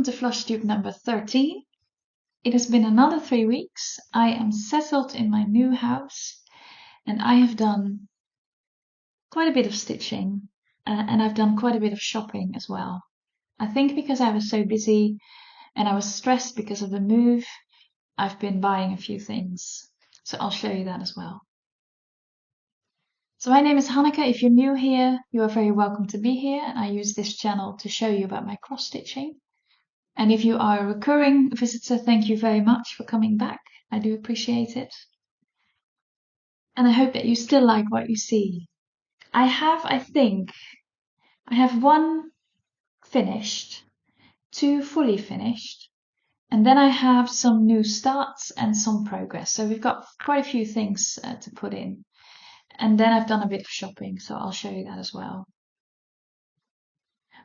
welcome to Flosstube number 13. It has been another 3 weeks. I am settled in my new house and I have done quite a bit of stitching and I've done quite a bit of shopping as well. I think because I was so busy and I was stressed because of the move, I've been buying a few things. So I'll show you that as well. So my name is Hanneke. If you're new here, you are very welcome to be here, and I use this channel to show you about my cross stitching. And if you are a recurring visitor, thank you very much for coming back. I do appreciate it. And I hope that you still like what you see. I have one finished, 2 fully finished, and then I have some new starts and some progress. So we've got quite a few things to put in. And then I've done a bit of shopping, so I'll show you that as well.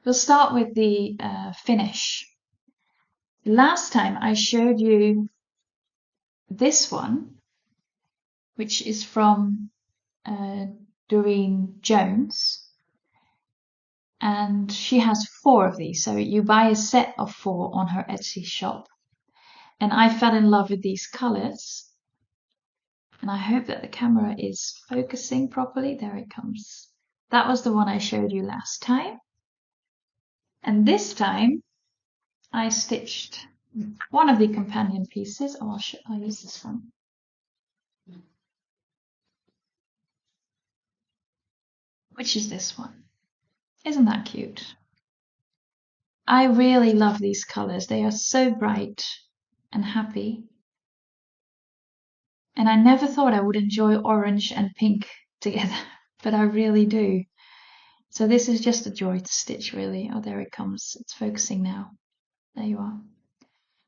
We'll start with the finish. Last time I showed you this one, which is from Durene Jones, and she has 4 of these. So you buy a set of 4 on her Etsy shop, and I fell in love with these colors. And I hope that the camera is focusing properly. There it comes. That was the one I showed you last time. And this time I stitched one of the companion pieces. Oh, I'll use this one. Which is this one. Isn't that cute? I really love these colors. They are so bright and happy. And I never thought I would enjoy orange and pink together, but I really do. So this is just a joy to stitch, really. Oh, there it comes. It's focusing now. There you are.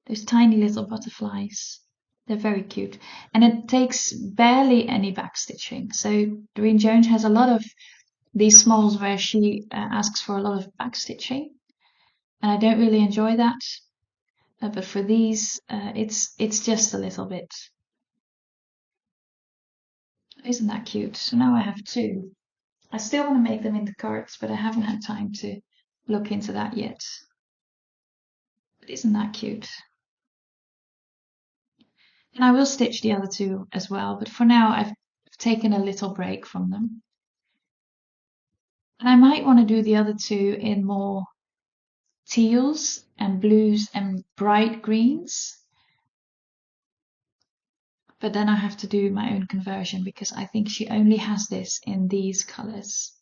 Those tiny little butterflies. They're very cute. And it takes barely any back stitching. So Durene Jones has a lot of these smalls where she asks for a lot of back stitching. And I don't really enjoy that. But for these, it's just a little bit. Isn't that cute? So now I have 2. I still want to make them into cards, but I haven't had time to look into that yet. But isn't that cute? And I will stitch the other 2 as well, but for now I've taken a little break from them. And I might want to do the other 2 in more teals and blues and bright greens. But then I have to do my own conversion because I think she only has this in these colors.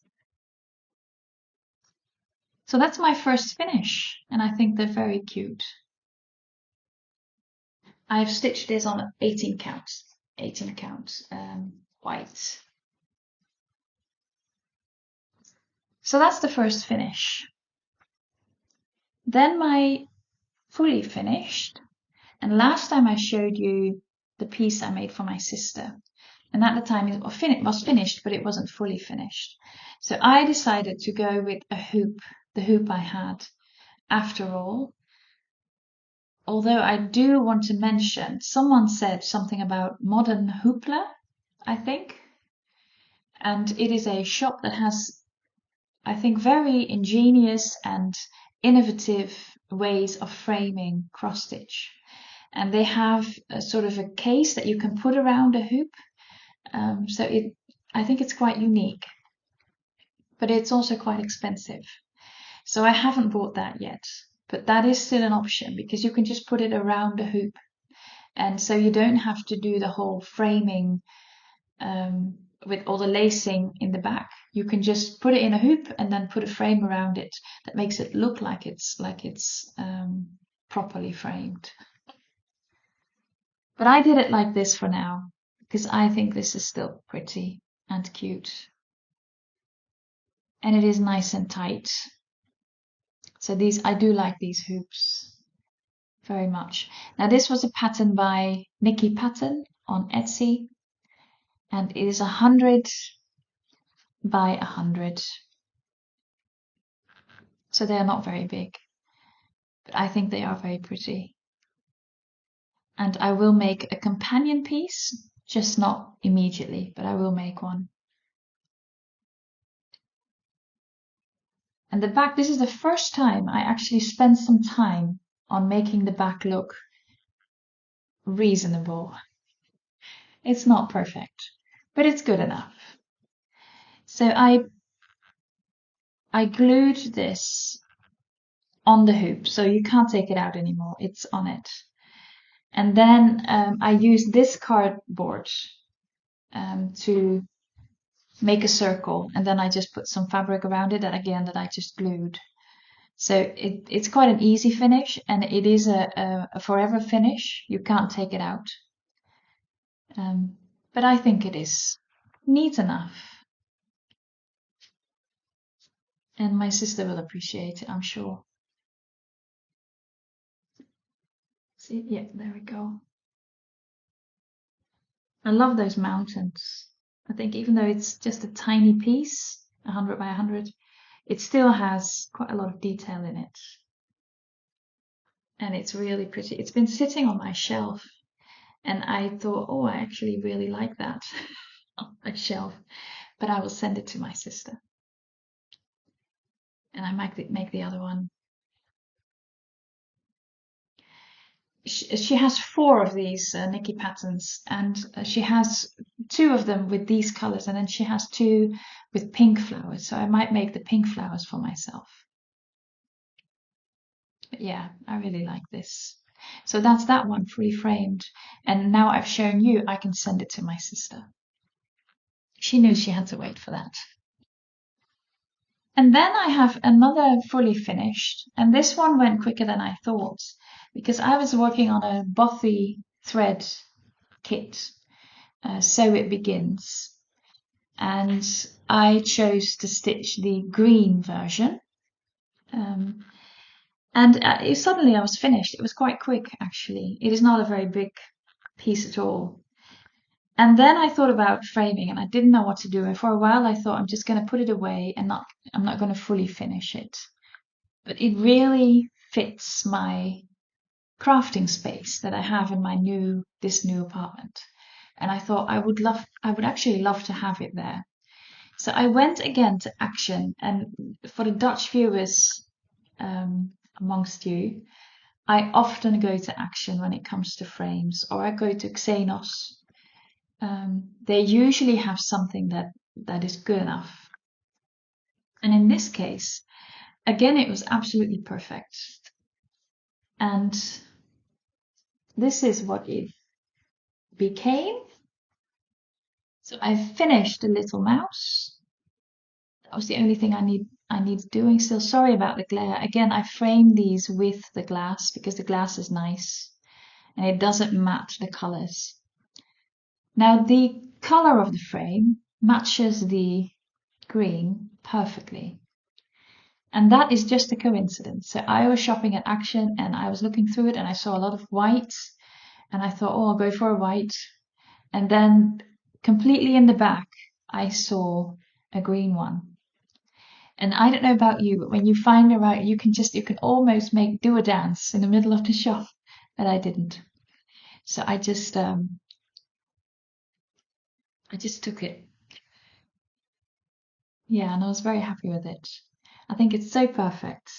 So that's my first finish, and I think they're very cute. I've stitched this on 18 count white. So that's the first finish. Then my fully finished, and last time I showed you the piece I made for my sister, and at the time it was finished, but it wasn't fully finished. So I decided to go with a hoop, the hoop I had after all. Although I do want to mention, someone said something about modern hoopla, I think. And it is a shop that has, I think, very ingenious and innovative ways of framing cross stitch. And they have a sort of a case that you can put around a hoop. I think it's quite unique. But it's also quite expensive. So I haven't bought that yet. But that is still an option because you can just put it around a hoop. And so you don't have to do the whole framing with all the lacing in the back. You can just put it in a hoop and then put a frame around it that makes it look like it's properly framed. But I did it like this for now because I think this is still pretty and cute. And it is nice and tight. So I do like these hoops very much. Now this was a pattern by Nikkipatterns on Etsy, and it is 100 by 100. So they are not very big, but I think they are very pretty. And I will make a companion piece, just not immediately, but I will make one. And the back, this is the first time I actually spent some time on making the back look reasonable. It's not perfect, but it's good enough. So I glued this on the hoop, so you can't take it out anymore. It's on it. And then I used this cardboard to make a circle, and then I just put some fabric around it that I just glued. So it's quite an easy finish, and it is a forever finish. You can't take it out. But I think it is neat enough. And my sister will appreciate it, I'm sure. See, yeah, there we go. I love those mountains. I think even though it's just a tiny piece, 100 by 100, it still has quite a lot of detail in it. And it's really pretty. It's been sitting on my shelf, and I thought, oh, I actually really like that on my shelf, but I will send it to my sister. And I might make the other one. She has 4 of these Nikkipatterns, and she has 2 of them with these colors, and then she has 2 with pink flowers. So I might make the pink flowers for myself. But yeah, I really like this. So that's that one, fully framed. And now I've shown you, I can send it to my sister. She knew she had to wait for that. And then I have another fully finished, and this one went quicker than I thought, because I was working on a Bothy thread kit, So It Begins, and I chose to stitch the green version. And suddenly I was finished. It was quite quick, actually. It is not a very big piece at all. And then I thought about framing, and I didn't know what to do. And for a while I thought, I'm just going to put it away and I'm not going to fully finish it. But it really fits my crafting space that I have in this new apartment. And I thought I would actually love to have it there. So I went again to Action, and for the Dutch viewers amongst you, I often go to Action when it comes to frames, or I go to Xenos. They usually have something that is good enough. And in this case, again, it was absolutely perfect. And this is what it became. So I finished the little mouse. That was the only thing I need doing still. Sorry about the glare. Again, I framed these with the glass because the glass is nice and it doesn't match the colors. Now the color of the frame matches the green perfectly. And that is just a coincidence. So I was shopping at Action and I was looking through it and I saw a lot of white and I thought, oh, I'll go for a white. And then completely in the back, I saw a green one. And I don't know about you, but when you find the right, you can almost do a dance in the middle of the shop, but I didn't. So I just took it. Yeah, and I was very happy with it. I think it's so perfect.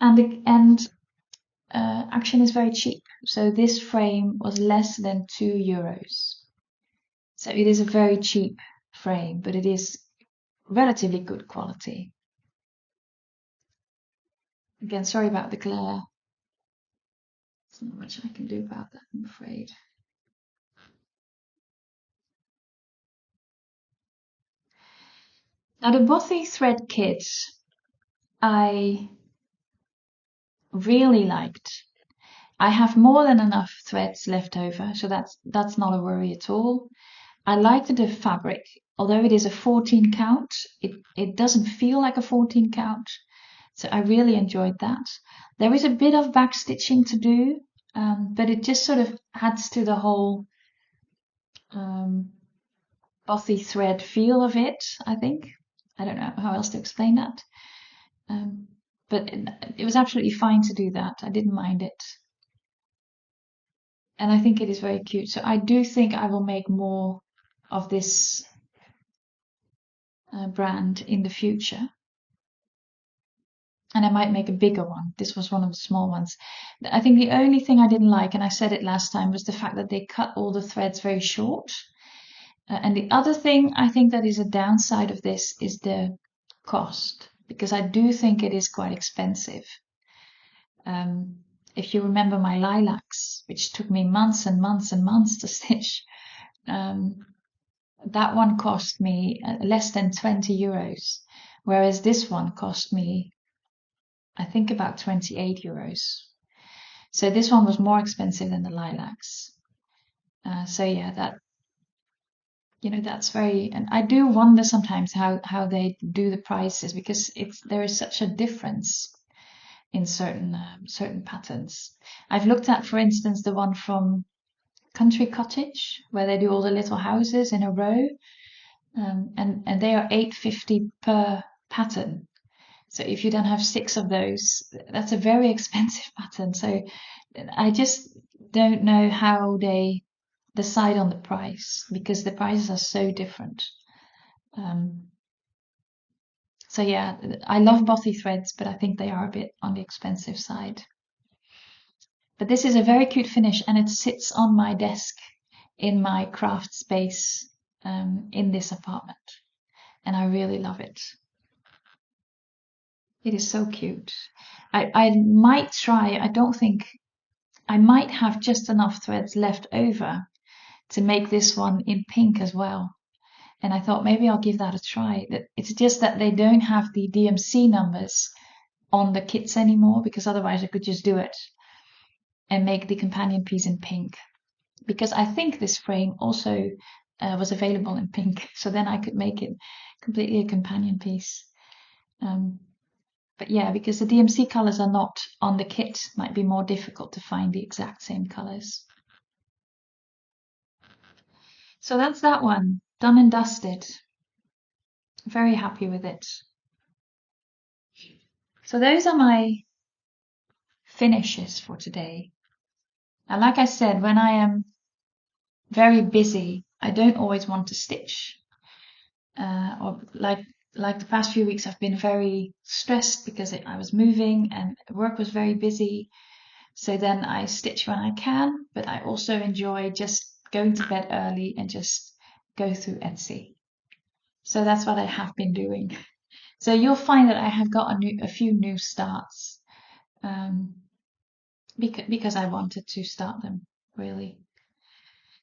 And Action is very cheap. So this frame was less than €2. So it is a very cheap frame, but it is relatively good quality. Again, sorry about the glare. There's not much I can do about that, I'm afraid. Now the Bothy thread kit I really liked. I have more than enough threads left over, so that's not a worry at all. I liked the fabric, although it is a 14 count, it doesn't feel like a 14 count. So I really enjoyed that. There is a bit of back stitching to do, but it just sort of adds to the whole Bothy thread feel of it, I think. I don't know how else to explain that. But it was absolutely fine to do that. I didn't mind it. And I think it is very cute. So I do think I will make more of this brand in the future. and I might make a bigger one. This was one of the small ones. I think the only thing I didn't like, and I said it last time, was the fact that they cut all the threads very short. And the other thing I think that is a downside of this is the cost, because I do think it is quite expensive. If you remember my lilacs, which took me months and months and months to stitch, that one cost me less than 20 euros, whereas this one cost me, I think, about 28 euros. So this one was more expensive than the lilacs. So yeah, that's very, and I do wonder sometimes how they do the prices, because there is such a difference in certain patterns. I've looked at, for instance, the one from Country Cottage, where they do all the little houses in a row, and they are 8.50 per pattern. So if you then have 6 of those, that's a very expensive pattern. So I just don't know how they decide on the price, because the prices are so different. So yeah, I love Bothy threads, but I think they are a bit on the expensive side. But this is a very cute finish, and it sits on my desk in my craft space in this apartment, and I really love it. It is so cute. I might try, I might have just enough threads left over to make this one in pink as well. And I thought maybe I'll give that a try. It's just that they don't have the DMC numbers on the kits anymore, because otherwise I could just do it and make the companion piece in pink. Because I think this frame also was available in pink, so then I could make it completely a companion piece. But yeah, because the DMC colors are not on the kit, it might be more difficult to find the exact same colors. So that's that one, done and dusted. Very happy with it. So those are my finishes for today. And like I said, when I am very busy, I don't always want to stitch. Or like the past few weeks, I've been very stressed because I was moving and work was very busy. So then I stitch when I can, but I also enjoy just going to bed early and just go through Etsy. So that's what I have been doing. So you'll find that I have got a few new starts, because I wanted to start them, really.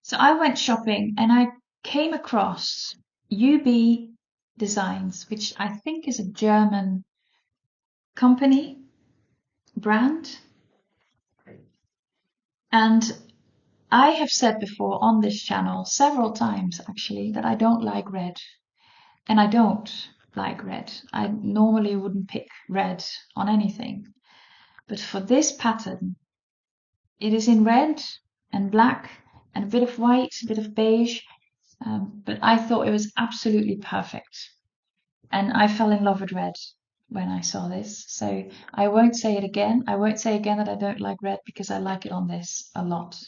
So I went shopping and I came across UB Designs, which I think is a German company, brand. And I have said before on this channel several times, actually, that I don't like red. And I don't like red. I normally wouldn't pick red on anything. But for this pattern, it is in red and black and a bit of white, a bit of beige. But I thought it was absolutely perfect. And I fell in love with red when I saw this. So I won't say it again. I won't say again that I don't like red, because I like it on this a lot.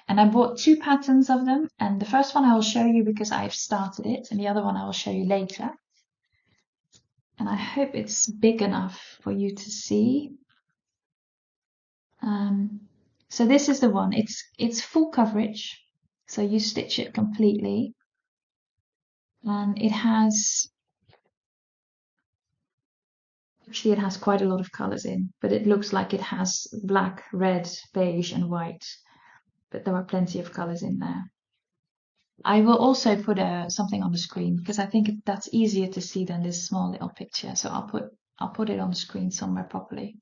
And I bought 2 patterns of them. And the first one I will show you because I've started it. And the other one I will show you later. And I hope it's big enough for you to see. So this is the one. It's full coverage. So you stitch it completely. And it has quite a lot of colors in, but it looks like it has black, red, beige and white, but there are plenty of colors in there. I will also put something on the screen, because I think that's easier to see than this small little picture. So I'll put it on the screen somewhere properly.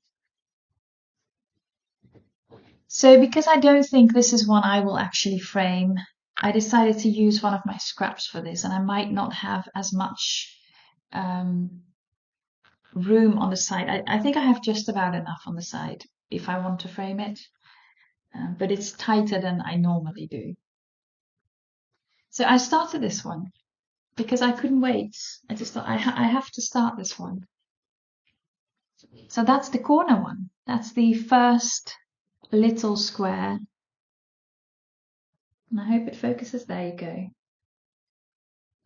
So because I don't think this is one I will actually frame, I decided to use one of my scraps for this, and I might not have as much room on the side. I think I have just about enough on the side if I want to frame it, but it's tighter than I normally do. So I started this one because I couldn't wait. I just thought I have to start this one. So that's the corner one. That's the first little square. And I hope it focuses. There you go.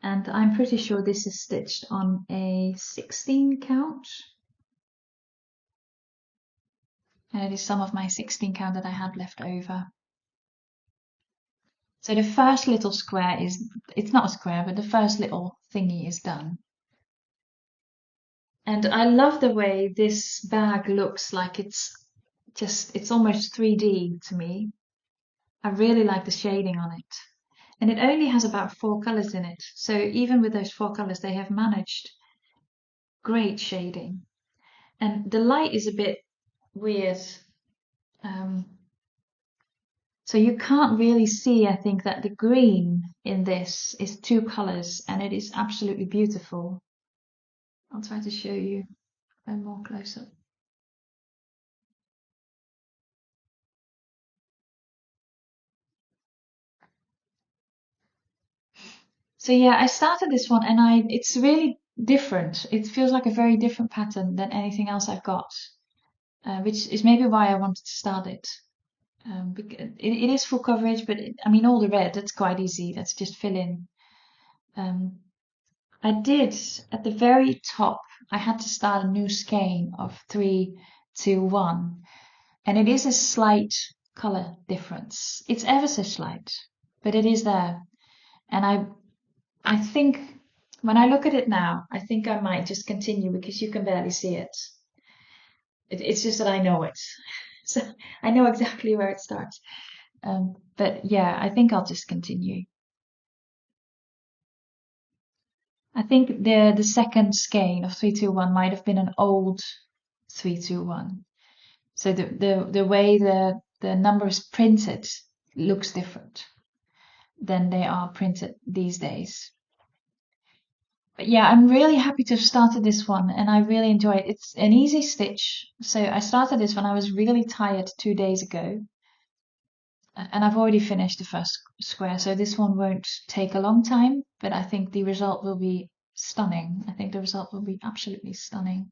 And I'm pretty sure this is stitched on a 16 count. and it is some of my 16 count that I had left over. So the first little square is, it's not a square, but the first little thingy is done. And I love the way this bag looks like it's almost 3D to me. I really like the shading on it. And it only has about 4 colors in it. So even with those 4 colors, they have managed great shading. And the light is a bit weird. So you can't really see, I think, that the green in this is 2 colors, and it is absolutely beautiful. I'll try to show you a more close up. So yeah, I started this one, and it's really different. It feels like a very different pattern than anything else I've got, which is maybe why I wanted to start it. Because it is full coverage, but I mean, all the red, that's quite easy. That's just fill in. I did, at the very top, I had to start a new skein of 3, 2, 1. And it is a slight color difference. It's ever so slight, but it is there. And I think when I look at it now, I think I might just continue because you can barely see it. It's just that I know it. So I know exactly where it starts. But yeah, I think I'll just continue. I think the second skein of 3, 2, 1 might have been an old 3, 2, 1. So the way the number is printed looks different than they are printed these days. But yeah, I'm really happy to have started this one, and I really enjoy it. It's an easy stitch. So I started this when I was really tired 2 days ago. And I've already finished the first square, so this one won't take a long time, but I think the result will be stunning. I think the result will be absolutely stunning.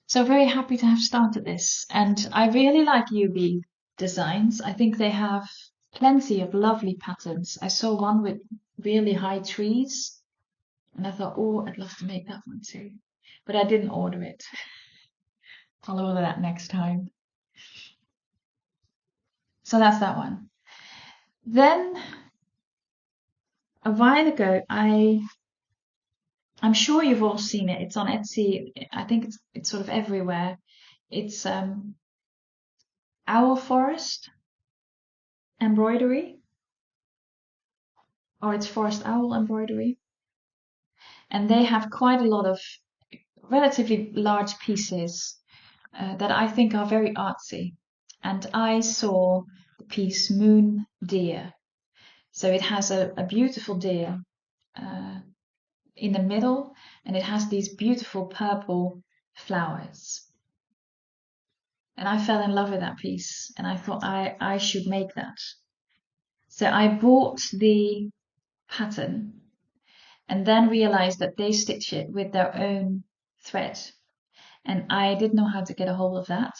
So very happy to have started this. And I really like UB designs. I think they have plenty of lovely patterns. I saw one with really high trees, and I thought, oh, I'd love to make that one too. But I didn't order it. I'll order that next time. So that's that one. Then a while ago, I'm sure you've all seen it. It's on Etsy. I think it's sort of everywhere. It's Owl Forest embroidery, or it's Forest Owl embroidery. And they have quite a lot of relatively large pieces that I think are very artsy. And I saw the piece Moon Deer. So it has a beautiful deer in the middle, and it has these beautiful purple flowers. And I fell in love with that piece, and I thought I should make that. So I bought the pattern and then realized that they stitch it with their own thread. And I didn't know how to get a hold of that.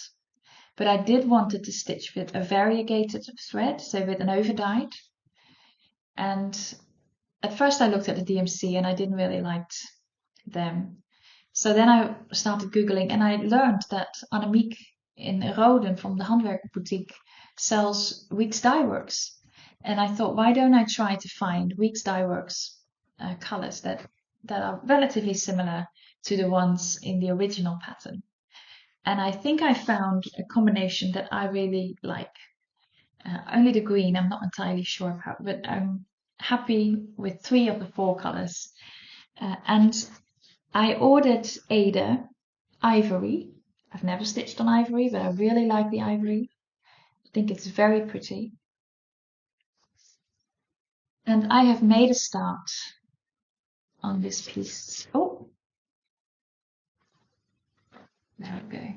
But I did want it to stitch with a variegated thread, so with an overdyed. And at first I looked at the DMC and I didn't really like them. So then I started Googling, and I learned that Annemiek in Roden from the Handwerkboetiek sells Weeks Dye Works. And I thought, why don't I try to find Weeks Dye Works colors that are relatively similar to the ones in the original pattern. And I think I found a combination that I really like. Only the green I'm not entirely sure about, but I'm happy with 3 of the 4 colors. And I ordered Ada Ivory. I've never stitched on ivory, but I really like the ivory. I think it's very pretty. And I have made a start on this piece. Oh, there we go.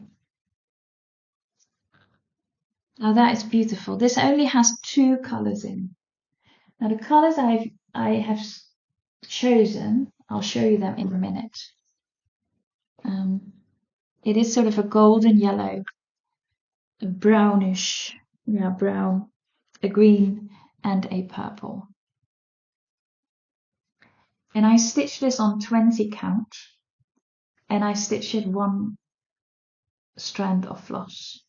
Now that is beautiful. This only has 2 colors in. Now the colors I have chosen, I'll show you them in a minute. It is sort of a golden yellow, a brownish, brown, a green, and a purple. And I stitched this on 20 count, and I stitched it 1 strand of floss.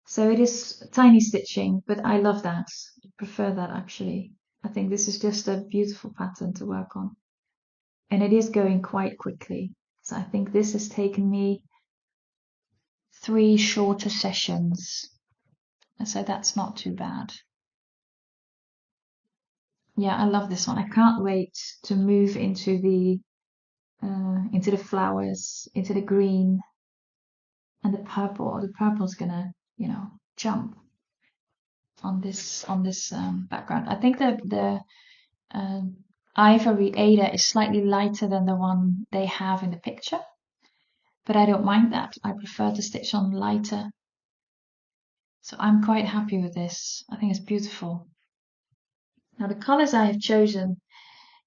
So it is tiny stitching, but I love that. I prefer that actually. I think this is just a beautiful pattern to work on. And it is going quite quickly. So I think this has taken me 3 shorter sessions. So that's not too bad. Yeah, I love this one. I can't wait to move into the flowers, into the green and the purple. The purple's gonna, jump on this background. I think the Ivory Ada is slightly lighter than the one they have in the picture, but I don't mind that. I prefer to stitch on lighter. So I'm quite happy with this. I think it's beautiful. Now the colors I have chosen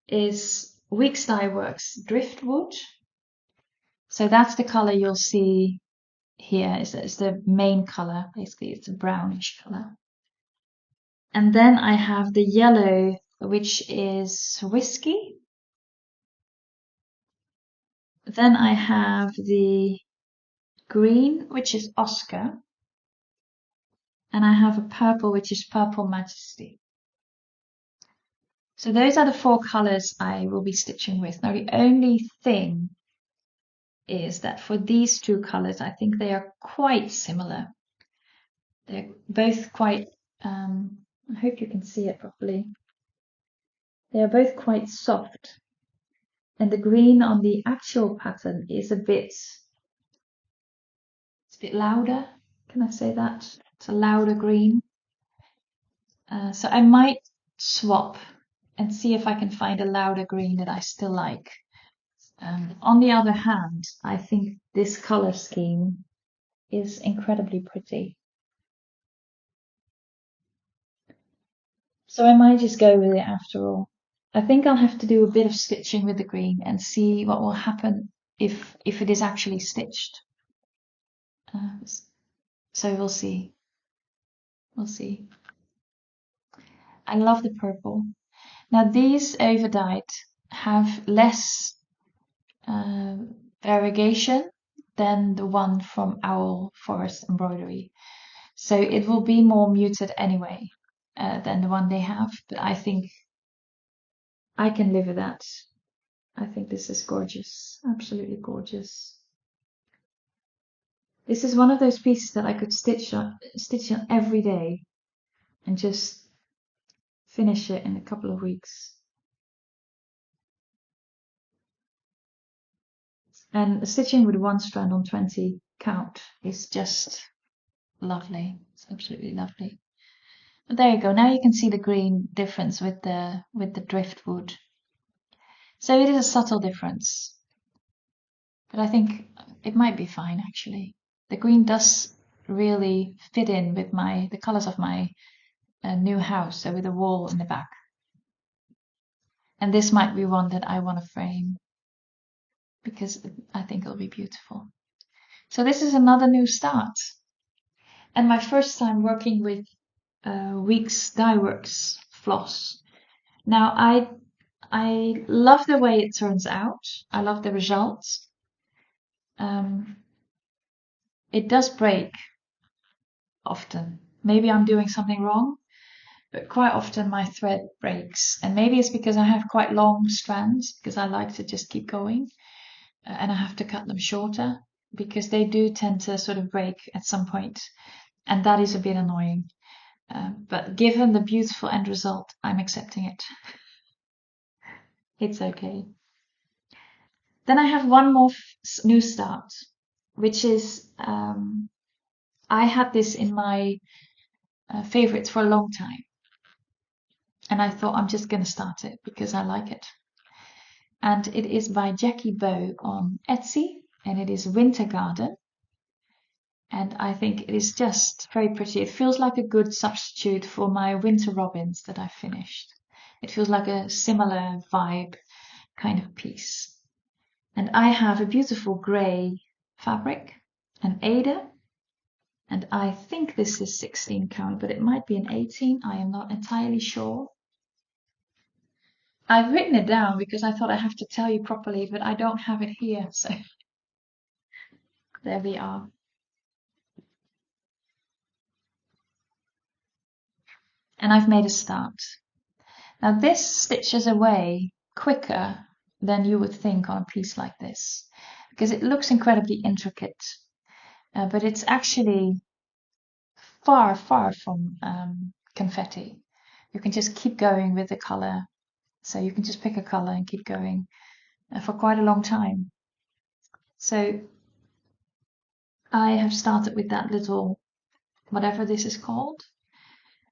is Weeks Dye Works Driftwood. So that's the color you'll see here. It's the main color. Basically, it's a brownish color. And then I have the yellow, which is Whiskey. Then I have the green, which is Oscar. And I have a purple, which is Purple Majesty. So those are the 4 colors I will be stitching with. Now the only thing is that for these 2 colors, I think they are quite similar. They're both quite, I hope you can see it properly. They are both quite soft. And the green on the actual pattern is it's a bit louder. Can I say that? It's a louder green. So I might swap and see if I can find a louder green that I still like. On the other hand, I think this color scheme is incredibly pretty. So I might just go with it after all. I think I'll have to do a bit of stitching with the green and see what will happen if it is actually stitched. So we'll see. We'll see. I love the purple. Now these overdyed have less variegation than the one from Owl Forest Embroidery. So it will be more muted anyway than the one they have, but I think I can live with that. I think this is gorgeous, absolutely gorgeous. This is one of those pieces that I could stitch on every day and just finish it in a couple of weeks. And stitching with 1 strand on 20 count is just lovely. It's absolutely lovely. But there you go. Now you can see the green difference with the driftwood. So it is a subtle difference, but I think it might be fine actually. The green does really fit in with the colors of my new house, so with a wall in the back. And this might be one that I want to frame because I think it'll be beautiful. So this is another new start. And my first time working with Weeks Dye Works floss. Now I love the way it turns out. I love the results. It does break often. Maybe I'm doing something wrong, but quite often my thread breaks. And maybe it's because I have quite long strands, because I like to just keep going, and I have to cut them shorter because they do tend to sort of break at some point, and that is a bit annoying. But given the beautiful end result, I'm accepting it. It's okay. Then I have one more new start, which is I had this in my favorites for a long time. And I thought I'm just going to start it because I like it. And it is by Jackie Beau on Etsy, and it is Winter Garden. And I think it is just very pretty. It feels like a good substitute for my Winter Robins that I finished. It feels like a similar vibe kind of piece. And I have a beautiful grey fabric, an Ada, and I think this is 16 count, but it might be an 18. I am not entirely sure. I've written it down because I thought I have to tell you properly, but I don't have it here. So There we are. And I've made a start. Now this stitches away quicker than you would think on a piece like this, because it looks incredibly intricate, but it's actually far, far from confetti. You can just keep going with the color. So you can just pick a color and keep going for quite a long time. So I have started with that little, whatever this is called.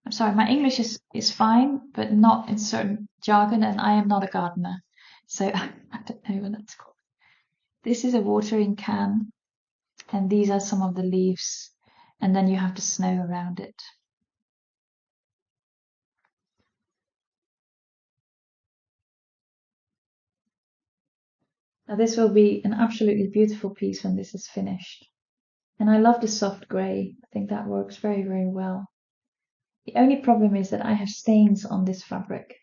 I'm sorry, my English is fine, but not in certain jargon, and I am not a gardener. So I don't know what that's called. This is a watering can, and these are some of the leaves, and then you have the snow around it. Now this will be an absolutely beautiful piece when this is finished. And I love the soft grey. I think that works very, very well. The only problem is that I have stains on this fabric,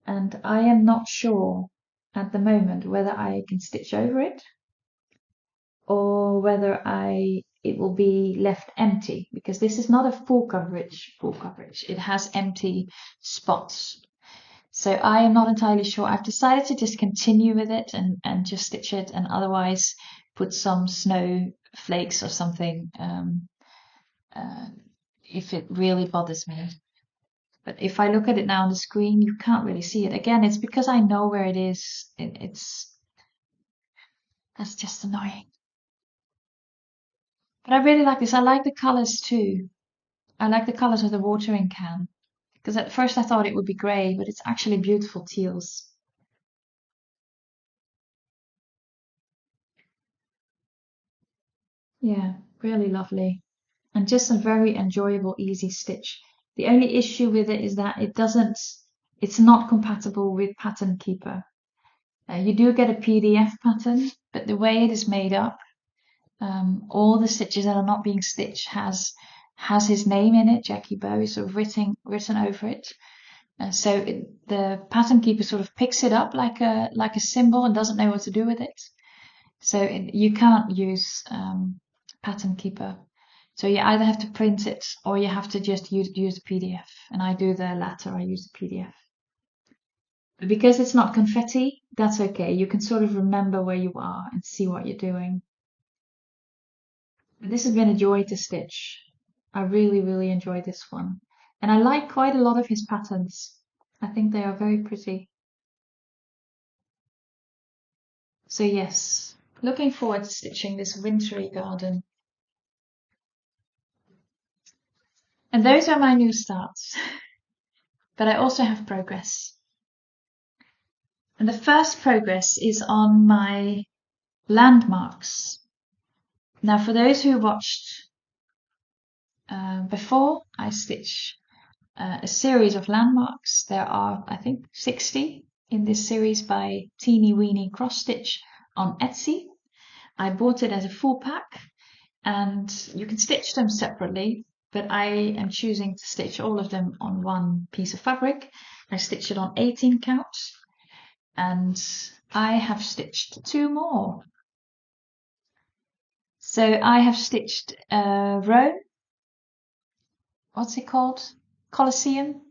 and I am not sure at the moment whether I can stitch over it or whether it will be left empty, because this is not a full coverage. It has empty spots. So I am not entirely sure. I've decided to just continue with it and just stitch it, and otherwise put some snow flakes or something if it really bothers me. But if I look at it now on the screen, you can't really see it. Again, it's because I know where it is. That's just annoying. But I really like this. I like the colors too. I like the colors of the watering can. Because at first I thought it would be grey, but it's actually beautiful teals. Yeah, really lovely. And just a very enjoyable, easy stitch. The only issue with it is that it's not compatible with Pattern Keeper. You do get a PDF pattern, but the way it is made up, all the stitches that are not being stitched has his name in it, Jackie Beau, sort of written over it. So the Pattern Keeper sort of picks it up like a symbol and doesn't know what to do with it. So you can't use Pattern Keeper. So you either have to print it or you have to just use the PDF. And I do the latter, I use the PDF. But because it's not confetti, that's okay. You can sort of remember where you are and see what you're doing. But this has been a joy to stitch. I really, really enjoy this one. And I like quite a lot of his patterns. I think they are very pretty. So yes, looking forward to stitching this wintry garden. And those are my new starts. But I also have progress. And the first progress is on my landmarks. Now, for those who watched before, I stitch a series of landmarks. There are, I think, 60 in this series by TeenyWeenyXStitch on Etsy. I bought it as a full pack, and you can stitch them separately, but I am choosing to stitch all of them on one piece of fabric. I stitched it on 18 count, and I have stitched 2 more. So I have stitched Rome, what's it called? Colosseum.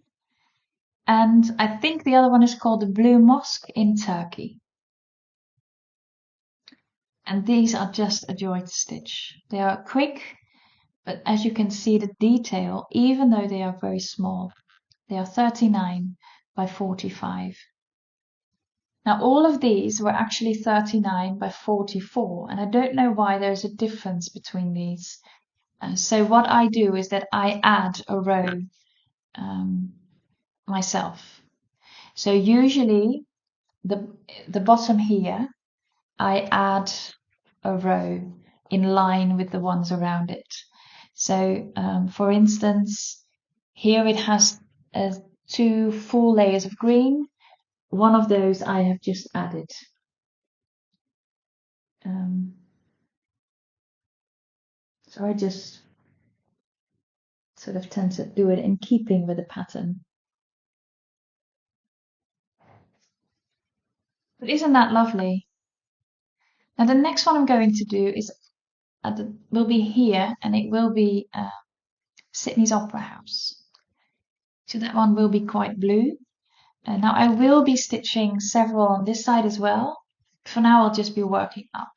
And I think the other one is called the Blue Mosque in Turkey. And these are just a joy to stitch. They are quick, but as you can see the detail, even though they are very small, they are 39 by 45. Now all of these were actually 39 by 44, and I don't know why there's a difference between these. So what I do is that I add a row myself. So usually the bottom here, I add a row in line with the ones around it. So for instance, here it has 2 full layers of green. One of those I have just added. So I just sort of tend to do it in keeping with the pattern. But isn't that lovely? Now the next one I'm going to do is will be here, and it will be Sydney's Opera House. So that one will be quite blue. Now I will be stitching several on this side as well. For now I'll just be working up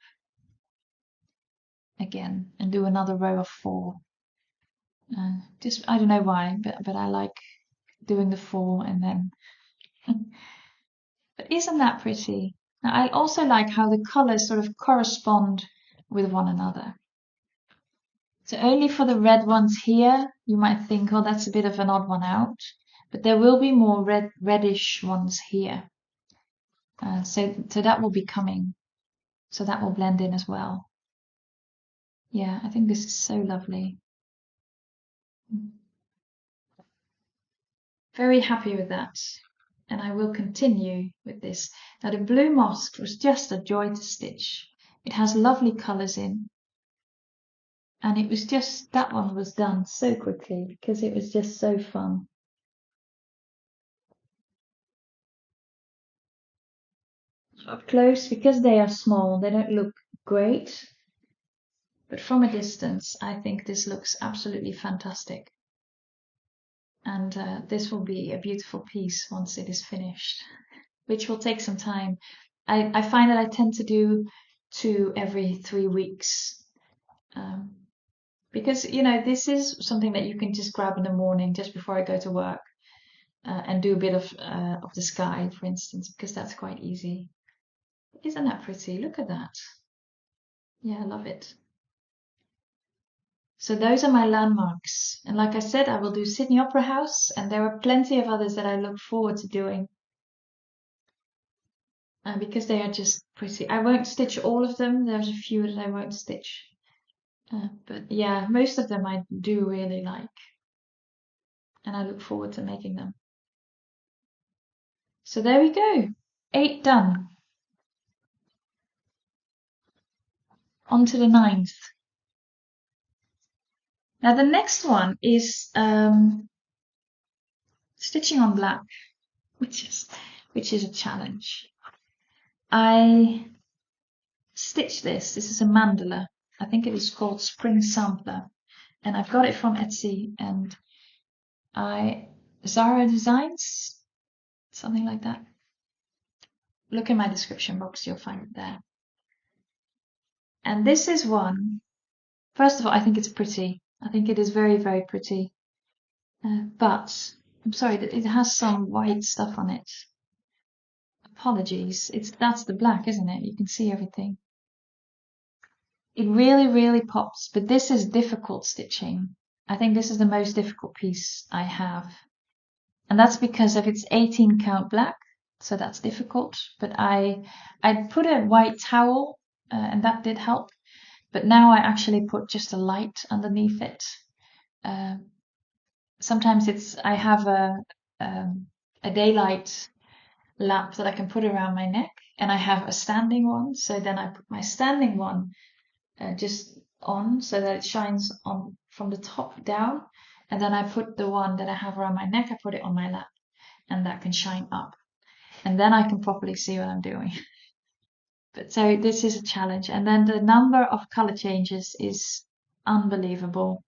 again and do another row of 4. Just, I don't know why, but I like doing the 4 and then. But isn't that pretty? Now I also like how the colors sort of correspond with one another. So only for the red ones here, you might think, oh, that's a bit of an odd one out. But there will be more reddish ones here. So that will be coming. So that will blend in as well. Yeah, I think this is so lovely. Very happy with that. And I will continue with this. Now the blue mosque was just a joy to stitch. It has lovely colours in. And it was just, that one was done so quickly because it was just so fun. Up close, because they are small, they don't look great. But from a distance, I think this looks absolutely fantastic. And this will be a beautiful piece once it is finished, which will take some time. I find that I tend to do 2 every 3 weeks. Because, you know, this is something that you can just grab in the morning just before I go to work and do a bit of the sky, for instance, because that's quite easy. Isn't that pretty? Look at that. Yeah, I love it. So those are my landmarks. And like I said, I will do Sydney Opera House, and there are plenty of others that I look forward to doing. Because they are just pretty. I won't stitch all of them. There's a few that I won't stitch. But yeah, most of them I do really like. And I look forward to making them. So there we go. 8 done. On to the 9th. Now the next one is stitching on black, which is a challenge. I stitched this. This is a mandala. I think it is called Spring Sampler, and I've got it from Etsy. And Zahra Designs, something like that. Look in my description box, you'll find it there. And this is one. First of all, I think it's pretty. I think it is very, very pretty. But I'm sorry, it has some white stuff on it. Apologies. That's the black, isn't it? You can see everything. It really, really pops, but this is difficult stitching. I think this is the most difficult piece I have. And that's because of its 18 count black, so that's difficult. But I put a white towel, and that did help. But now I actually put just a light underneath it. Sometimes I have a daylight lamp that I can put around my neck, and I have a standing one. So then I put my standing one just on so that it shines on from the top down, and then I put the one that I have around my neck, I put it on my lap, and that can shine up, and then I can properly see what I'm doing. But so this is a challenge. And then the number of color changes is unbelievable,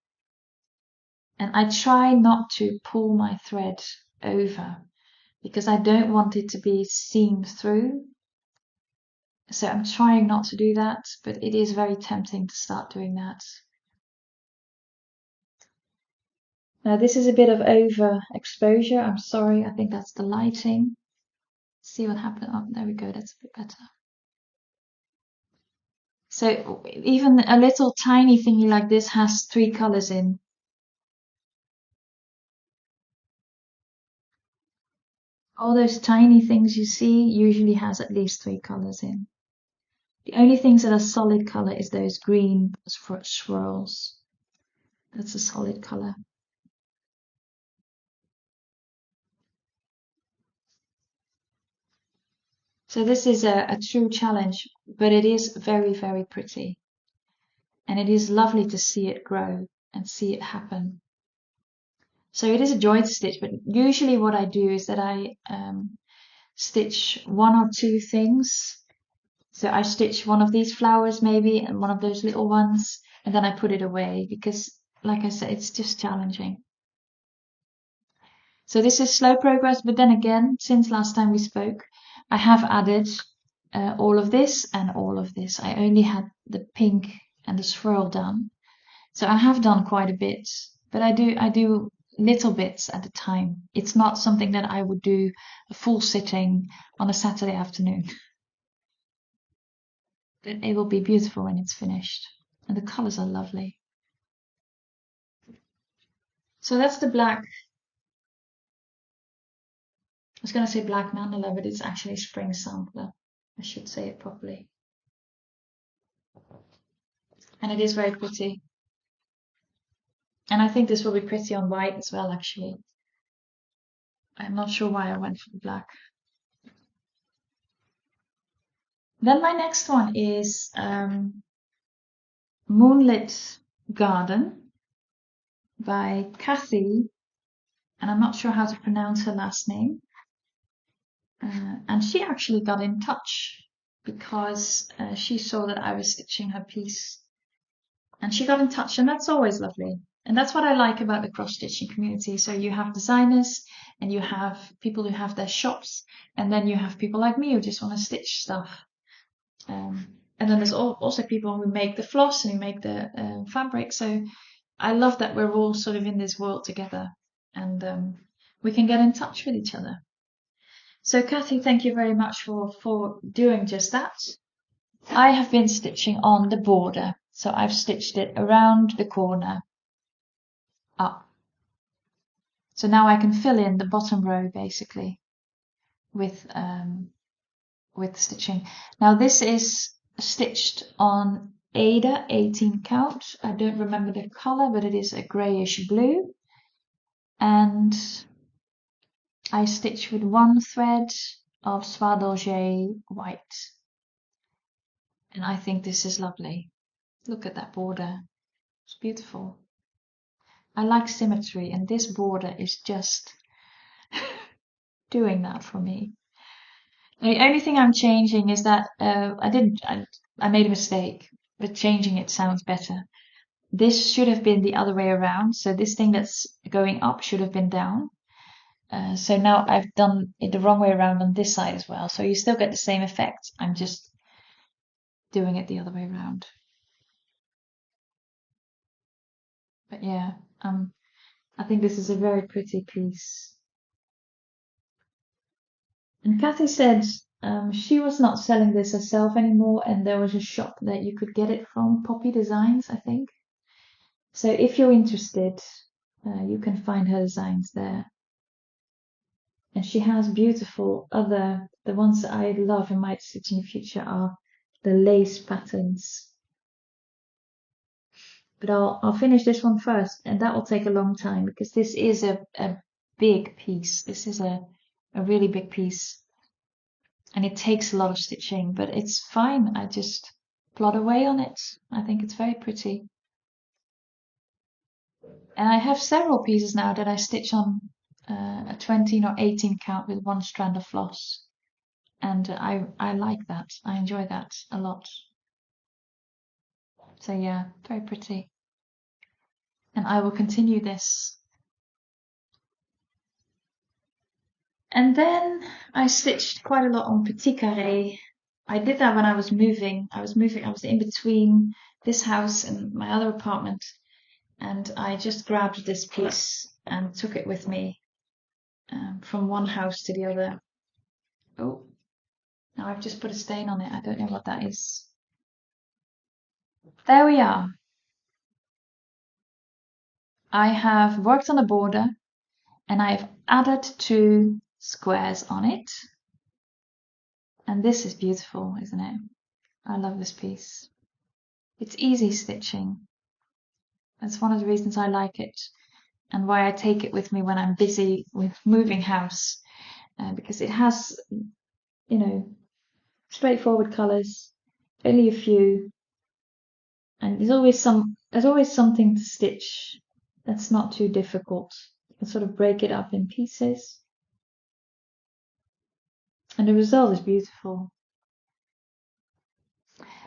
and I try not to pull my thread over because I don't want it to be seen through. So I'm trying not to do that, but it is very tempting to start doing that. Now this is a bit of over exposure. I'm sorry, I think that's the lighting. Let's see what happened. Oh, there we go, that's a bit better. So even a little tiny thingy like this has 3 colors in. All those tiny things you see usually has at least 3 colors in. The only things that are solid color is those green swirls. That's a solid color. So this is a true challenge, but it is very, very pretty. And it is lovely to see it grow and see it happen. So it is a joy to stitch, but usually what I do is that I stitch 1 or 2 things. So I stitch one of these flowers maybe, and one of those little ones, and then I put it away because, like I said, it's just challenging. So this is slow progress, but then again, since last time we spoke, I have added all of this and all of this. I only had the pink and the swirl done. So I have done quite a bit, but I do little bits at a time. It's not something that I would do a full sitting on a Saturday afternoon. But it will be beautiful when it's finished. And the colors are lovely. So that's the black. I was going to say black mandala, but it's actually spring sampler. I should say it properly. And it is very pretty. And I think this will be pretty on white as well, actually. I'm not sure why I went for the black. Then my next one is Moonlit Garden by Kathy, and I'm not sure how to pronounce her last name. And she actually got in touch because she saw that I was stitching her piece. And she got in touch, and that's always lovely. And that's what I like about the cross-stitching community. So you have designers, and you have people who have their shops, and then you have people like me who just want to stitch stuff. And then there's also people who make the floss and who make the fabric. So I love that we're all sort of in this world together, and we can get in touch with each other. So Kathy, thank you very much for doing just that. I have been stitching on the border. So I've stitched it around the corner up. So now I can fill in the bottom row basically with stitching. Now this is stitched on Ada 18 count. I don't remember the color, but it is a grayish blue. And I stitch with one thread of ZahraDesignStudio white. And I think this is lovely. Look at that border. It's beautiful. I like symmetry, and this border is just doing that for me. The only thing I'm changing is that I made a mistake, but changing it sounds better. This should have been the other way around. So this thing that's going up should have been down. So now I've done it the wrong way around on this side as well. So you still get the same effect. I'm just doing it the other way around. But yeah, I think this is a very pretty piece. And Kathy said she was not selling this herself anymore, and there was a shop that you could get it from, Poppy Designs, I think. So if you're interested, you can find her designs there. And she has beautiful the ones that I love and might stitch in the future are the lace patterns. But I'll finish this one first, and that will take a long time because this is a big piece. This is a really big piece. And it takes a lot of stitching, but it's fine. I just plod away on it. I think it's very pretty. And I have several pieces now that I stitch on a 20 or 18 count with one strand of floss. And I like that. I enjoy that a lot. So yeah, very pretty. And I will continue this. And then I stitched quite a lot on Petit Carre. I did that when I was moving. I was in between this house and my other apartment. And I just grabbed this piece and took it with me from one house to the other. Oh, now I've just put a stain on it. I don't know what that is. There we are. I have worked on the border and I've added 2 squares on it. And this is beautiful, isn't it? I love this piece. It's easy stitching. That's one of the reasons I like it and why I take it with me when I'm busy with moving house, because it has, you know, straightforward colors, only a few, and there's always something to stitch that's not too difficult. You can sort of break it up in pieces, and the result is beautiful.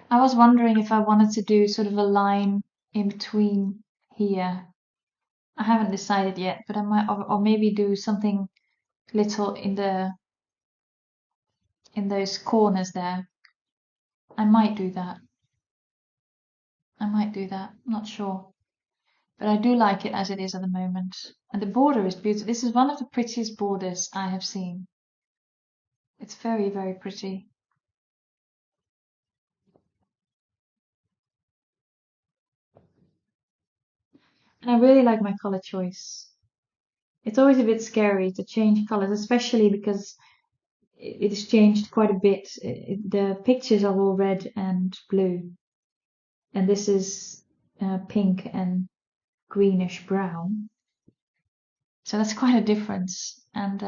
I was wondering if I wanted to do sort of a line in between here. I haven't decided yet, but I might, or maybe do something little in those corners there. I might do that. I'm not sure. But I do like it as it is at the moment. And the border is beautiful. This is one of the prettiest borders I have seen. It's very, very pretty. And I really like my color choice. It's always a bit scary to change colors, especially because it has changed quite a bit. The pictures are all red and blue. And this is pink and greenish brown. So that's quite a difference. And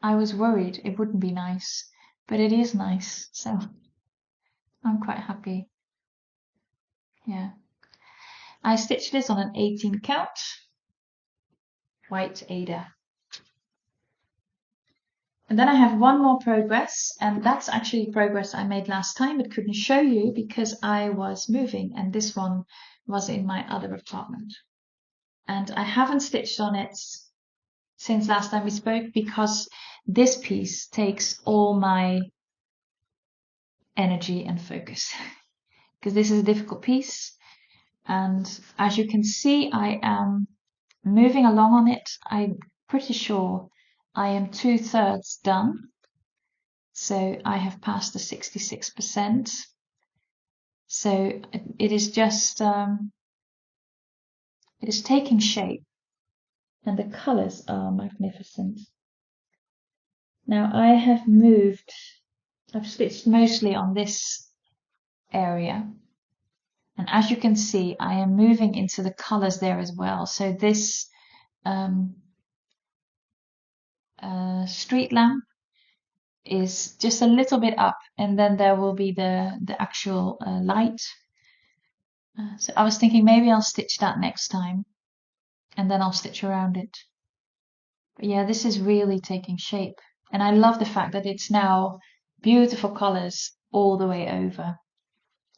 I was worried it wouldn't be nice, but it is nice. So I'm quite happy. Yeah. I stitched this on an 18 count, white Ada. And then I have one more progress, and that's actually progress I made last time but couldn't show you because I was moving, and this one was in my other apartment. And I haven't stitched on it since last time we spoke because this piece takes all my energy and focus because this is a difficult piece. And as you can see, I am moving along on it. I'm pretty sure I am 2/3 done. So I have passed the 66%. So it is just, it is taking shape and the colors are magnificent. Now I have moved, I've stitched mostly on this area. And as you can see, I am moving into the colors there as well. So this street lamp is just a little bit up, and then there will be the actual light. So I was thinking maybe I'll stitch that next time, and then I'll stitch around it. But yeah, this is really taking shape, and I love the fact that it's now beautiful colors all the way over.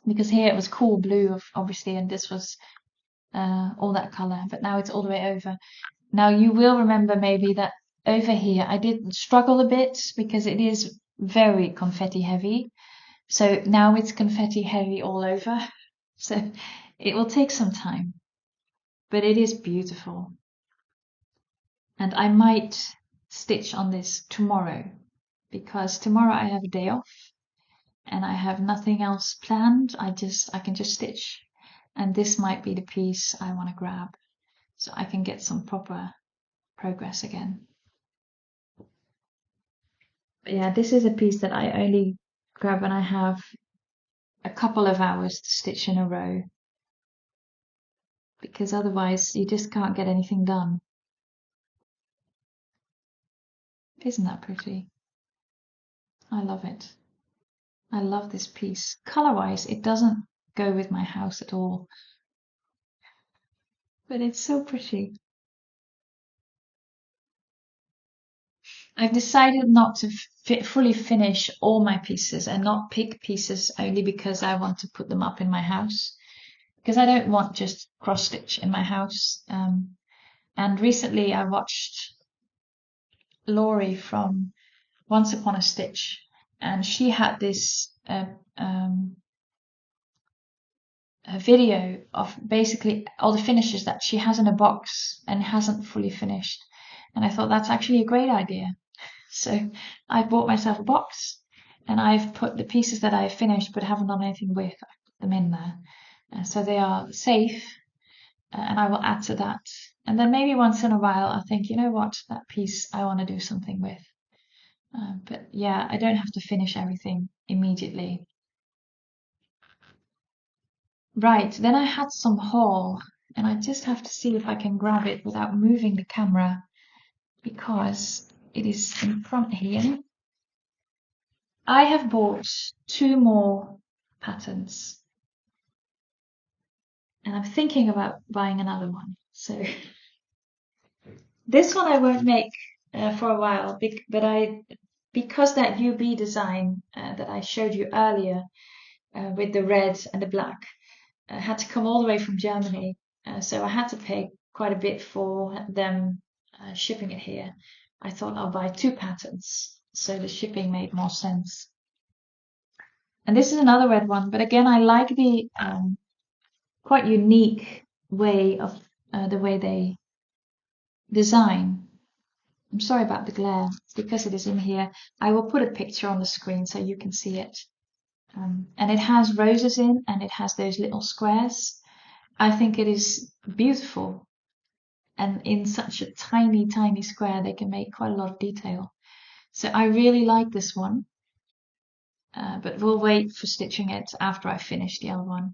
Because here it was cool blue, obviously, and this was all that color, but now it's all the way over. Now you will remember maybe that over here I did struggle a bit because it is very confetti heavy. So now it's confetti heavy all over. So it will take some time, but it is beautiful. And I might stitch on this tomorrow because tomorrow I have a day off and I have nothing else planned. I can just stitch, and this might be the piece I want to grab so I can get some proper progress again. But yeah, this is a piece that I only grab when I have a couple of hours to stitch in a row, because otherwise you just can't get anything done. Isn't that pretty? I love it. I love this piece. Color-wise, it doesn't go with my house at all, but it's so pretty. I've decided not to fully finish all my pieces and not pick pieces only because I want to put them up in my house, because I don't want just cross stitch in my house. And recently I watched Laurie from Once Upon a Stitch, and she had this a video of basically all the finishes that she has in a box and hasn't fully finished. And I thought that's actually a great idea. So I bought myself a box and I've put the pieces that I've finished but haven't done anything with, I put them in there. So they are safe, and I will add to that. And then maybe once in a while I think, you know what, that piece I want to do something with. But yeah, I don't have to finish everything immediately. Right, then I had some haul, and I just have to see if I can grab it without moving the camera because it is in front here. I have bought 2 more patterns, and I'm thinking about buying another one. So this one I won't make for a while, but because that UB design that I showed you earlier with the red and the black, had to come all the way from Germany, so I had to pay quite a bit for them shipping it here. I thought I'll buy 2 patterns, so the shipping made more sense. And this is another red one, but again, I like the quite unique way of the way they design. I'm sorry about the glare, it's because it is in here. I will put a picture on the screen so you can see it. And it has roses in, and it has those little squares. I think it is beautiful. And in such a tiny, tiny square, they can make quite a lot of detail. So I really like this one. But we'll wait for stitching it after I finish the other one.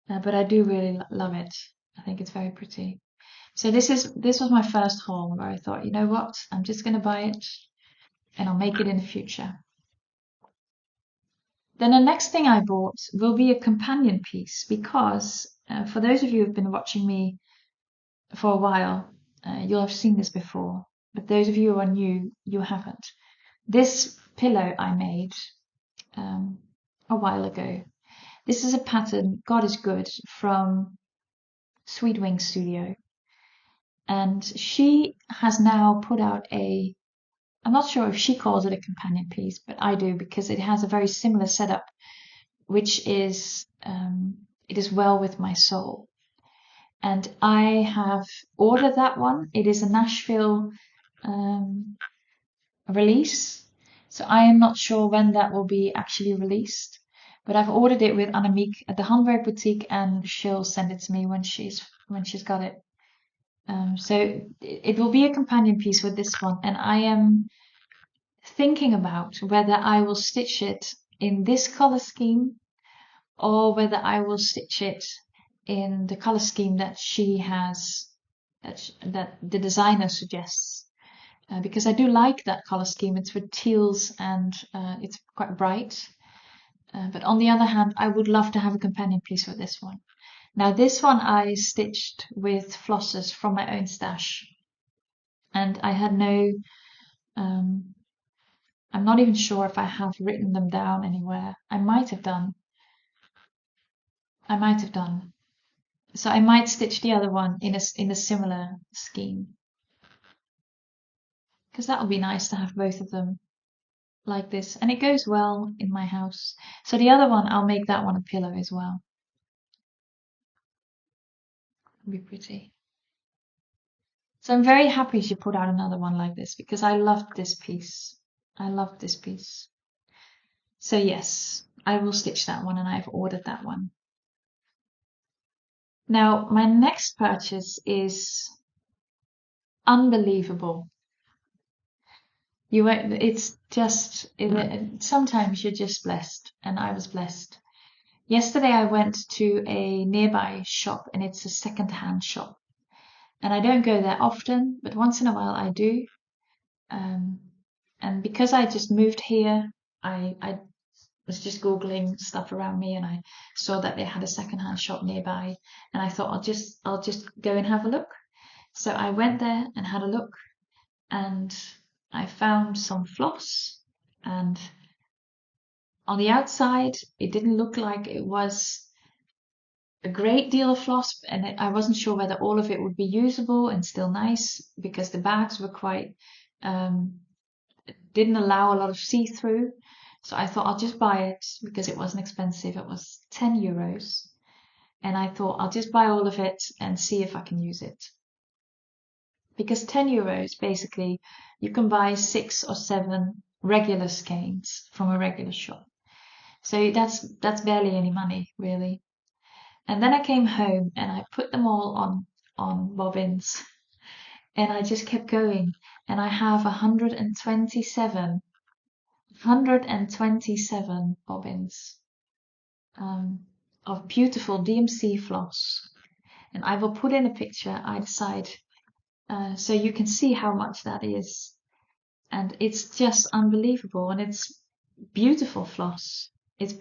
But I do really love it. I think it's very pretty. So this was my first haul where I thought, you know what, I'm just going to buy it and I'll make it in the future. Then the next thing I bought will be a companion piece because for those of you who've been watching me for a while, you'll have seen this before. But those of you who are new, you haven't. This pillow I made a while ago. This is a pattern, God is Good, from sweetwingstudio. And she has now put out I'm not sure if she calls it a companion piece, but I do because it has a very similar setup, which is, it is well with my soul. And I have ordered that one. It is a Nashville release. So I am not sure when that will be actually released. But I've ordered it with Annemiek at the Handwerkboetiek, and she'll send it to me when she's got it. So it will be a companion piece with this one, and I am thinking about whether I will stitch it in this color scheme or whether I will stitch it in the color scheme that she has, that the designer suggests. Because I do like that color scheme. It's with teals and it's quite bright. But on the other hand, I would love to have a companion piece with this one. Now this one I stitched with flosses from my own stash. And I had no, I'm not even sure if I have written them down anywhere. I might have done. So I might stitch the other one in a similar scheme. Because that would be nice to have both of them like this. And it goes well in my house. So the other one, I'll make that one a pillow as well. It'll be pretty. So I'm very happy she put out another one like this because I loved this piece. So yes, I will stitch that one and I've ordered that one. Now, my next purchase is unbelievable. Sometimes you're just blessed, and I was blessed. Yesterday I went to a nearby shop, and it's a second-hand shop. And I don't go there often, but once in a while I do. And because I just moved here, I was just Googling stuff around me, and I saw that they had a second-hand shop nearby, and I thought I'll just go and have a look. So I went there and had a look, and I found some floss, and on the outside it didn't look like it was a great deal of floss, and I wasn't sure whether all of it would be usable and still nice because the bags were quite didn't allow a lot of see-through. So I thought I'll just buy it because it wasn't expensive. It was 10 euros. And I thought I'll just buy all of it and see if I can use it. Because 10 euros, basically, you can buy 6 or 7 regular skeins from a regular shop. So that's barely any money, really. And then I came home and I put them all on bobbins. And I just kept going. And I have 127 bobbins of beautiful DMC floss. And I will put in a picture, I decide, so you can see how much that is. And it's just unbelievable. And it's beautiful floss. It's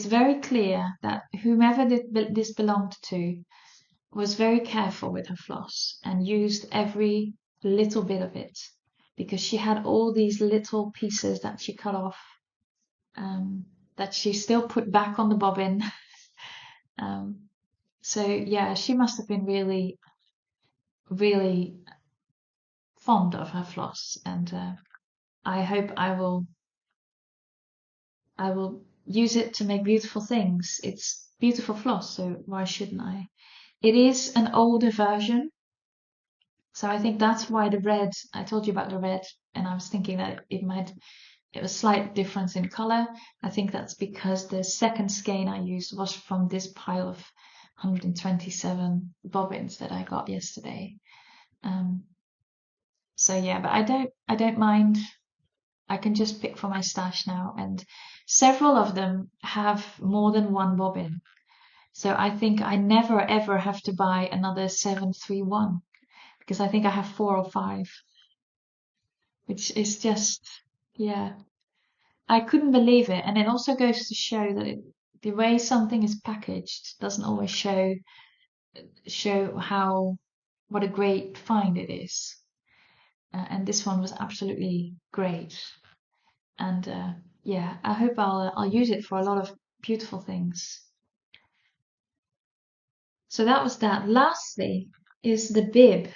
very clear that whomever this belonged to was very careful with her floss and used every little bit of it, because she had all these little pieces that she cut off. that she still put back on the bobbin. So yeah, she must have been really, really fond of her floss, and I hope I will use it to make beautiful things. It's beautiful floss, so why shouldn't I? It is an older version, so I think that's why the red, I told you about the red, and I was thinking that it was a slight difference in color. I think that's because the second skein I used was from this pile of 127 bobbins that I got yesterday. So yeah, but I don't mind. I can just pick from my stash now, and several of them have more than one bobbin. So I think I never ever have to buy another 731, because I think I have 4 or 5, which is just, yeah, I couldn't believe it. And it also goes to show that the way something is packaged doesn't always show what a great find it is. And this one was absolutely great. And yeah, I hope I'll use it for a lot of beautiful things. So that was that. Lastly is the bib.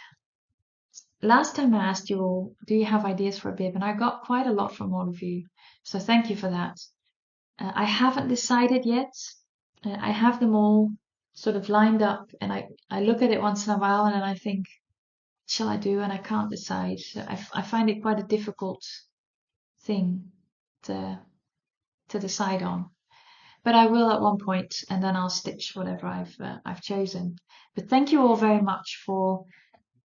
Last time I asked you all, do you have ideas for a bib? And I got quite a lot from all of you. So thank you for that. I haven't decided yet. I have them all sort of lined up, and I look at it once in a while and then I think, what shall I do? And I can't decide. So I find it quite a difficult thing to decide on. But I will at one point, and then I'll stitch whatever I've chosen. But thank you all very much for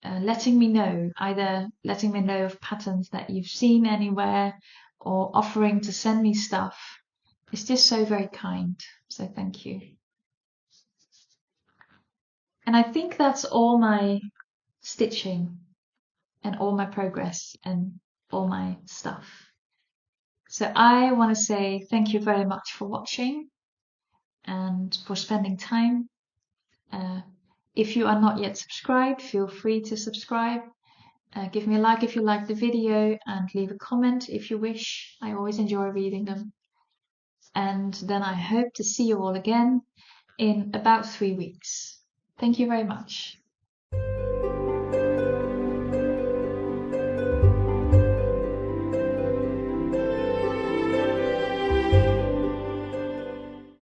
letting me know, either letting me know of patterns that you've seen anywhere or offering to send me stuff. It's just so very kind. So thank you. And I think that's all my stitching and all my progress and all my stuff. So I want to say thank you very much for watching and for spending time. If you are not yet subscribed, feel free to subscribe. Give me a like if you like the video, and leave a comment if you wish. I always enjoy reading them. And then I hope to see you all again in about 3 weeks. Thank you very much.